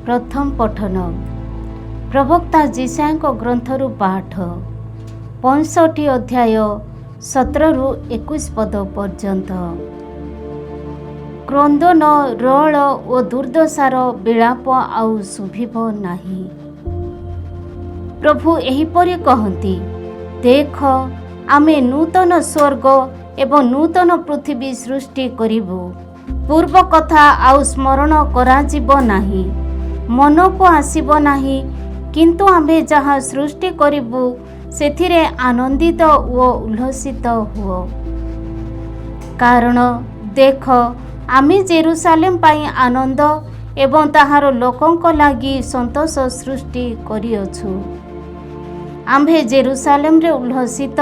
प्रथम पठन प्रवक्ता जिशायाଙ୍କ ग्रंथरु पाठ 65 अध्याय 17 रु 21 पद पर्यंत। क्रंदन रल ओ दुर्दशार विलाप आउ शुभिब नाही। प्रभु एहिपरि कहती, देख आमे नूतन स्वर्ग एवं नूतन पृथ्वी सृष्टि करिबु। पूर्व कथा आउ स्मरण कराजिब नाही, मन को आसीब नाही। किंतु आमे जहाँ सृष्टि करिबु सेथिरे आनंदित ओ उल्लसित हुओ। कारण देख आमे जेरुसालेम पाई आनंद एवं ताहार लोकंक लागी संतोष सृष्टि करिअछु। आम्भे जेरुसालेम रे उल्लसित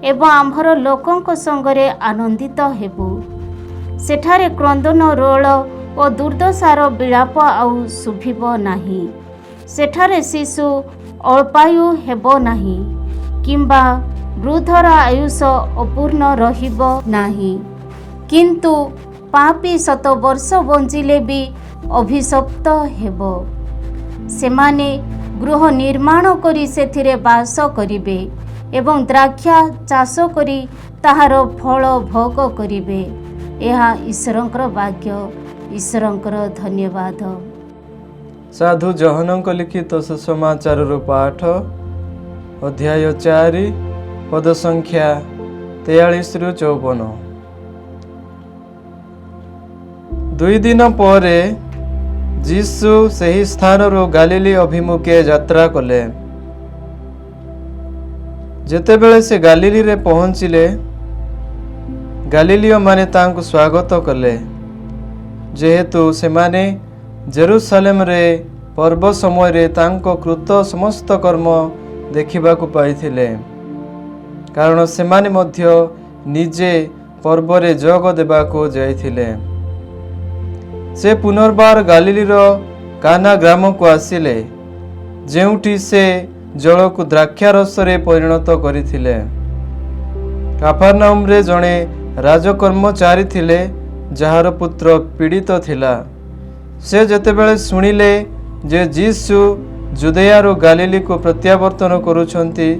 एवं आम्भर लोकंक संगरे आनंदित हेबु। सेठारे क्रंदन रोल ओ दुर्दशार विलाप आउ शुभिब नाही। सेठारे शिशु अल्पायु हेबो नाही, किंबा वृद्धर आयुष अपूर्ण रहिब नाही। किंतु पापी 100 वर्ष बंचिले भी अभिशप्त हेबो। सेमाने गृह निर्माण करी सेथिरे बास करिबे एवं द्राक्षा चाष करी ताहार फल भोग करिबे। यह ईश्वरंकर वाक्य। ईश्वरंकर धन्यवाद। साधु जहनक लिखित सुसमाचार पाठ अध्याय 4 पद संख्या 43 रु 54। 2 दिन परे जीसु सही स्थान गालिली अभिमुखे यात्रा कले। जेतेबेले से गालिली रे पहुँचिले, गालिलीय माने तांको स्वागत कले, जेहेतु सेमाने जेरुसालेम रे पर्व समय रे तांको कृत समस्त कर्म देखिबा को पाइथिले। कारण सेमाने मध्य निजे पर्व रे जोग देबा को जाइथिले। से पुनर्बार गालिलीर काना ग्राम को आसिले, जेउठी से जल को द्राक्षारस रे परिणत करिथिले। काफरनाउम रे जणे राजकर्मचारी थिले, जहार पुत्र पीड़ित थिला। से जेतेबेले सुनिले जे जीसु जुदेयारो गालिली को प्रत्यावर्तन करुछंती,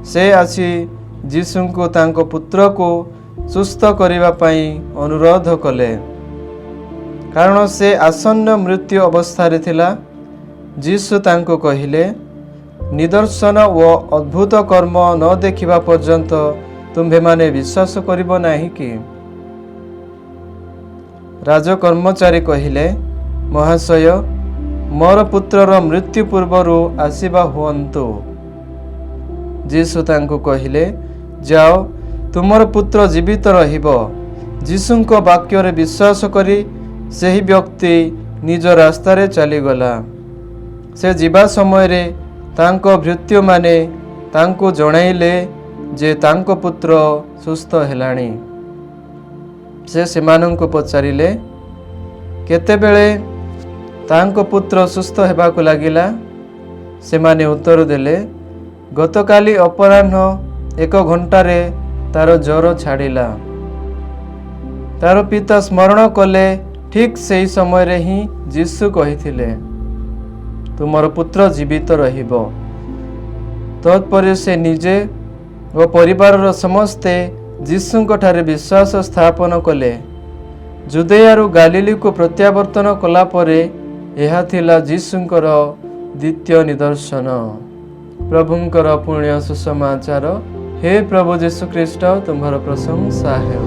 से आसी जीसु को तांको पुत्र को सुस्थ करिबा पई अनुरोध कले। कारण से आसन्न मृत्यु अवस्था रे थिला। जीसु तांको कहिले, निदर्शन व अद्भुत कर्म न देखिबा पर्यंत तुम्भे माने विश्वास करिबो नाही कि? राजकर्मचारी कहिले, महाशय मोर पुत्रर मृत्यु पूर्वरु आसीबा हुअन्तु। जीसु तांको कहिले, जाओ तुमर पुत्र जीवित रहिबो। जीसुंको वाक्य रे विश्वास करी सही व्यक्ति निज रास्ता रे चली गला। से जीवा समय रे तांको भृत्य माने तांको जणाइले जे तांको पुत्र सुस्थ हेलाणी। से सेमानंको पचारिले, केतेबेले तांको पुत्र सुस्थ हेबाको लागिला? सेमाने उत्तर देले, गतकाली अपराह्न 1 घंटारे तार ज्वर छाड़िला। तार पिता स्मरण कले, ठीक सही समय रे ही जीसु कहिथिले, तुमर पुत्र जीवित रहिबो। तत्पर से निजे व परिवार समस्ते जीसुंको ठारे विश्वास स्थापन कले। जुदेयारु गालिली को प्रत्यावर्तन कला परे यह थिला जीसुंकर द्वितीय निदर्शन। प्रभुंकर पुण्य सुसमाचार। हे प्रभु जीशु ख्रीष्ट, तुम्हार प्रशंसा है।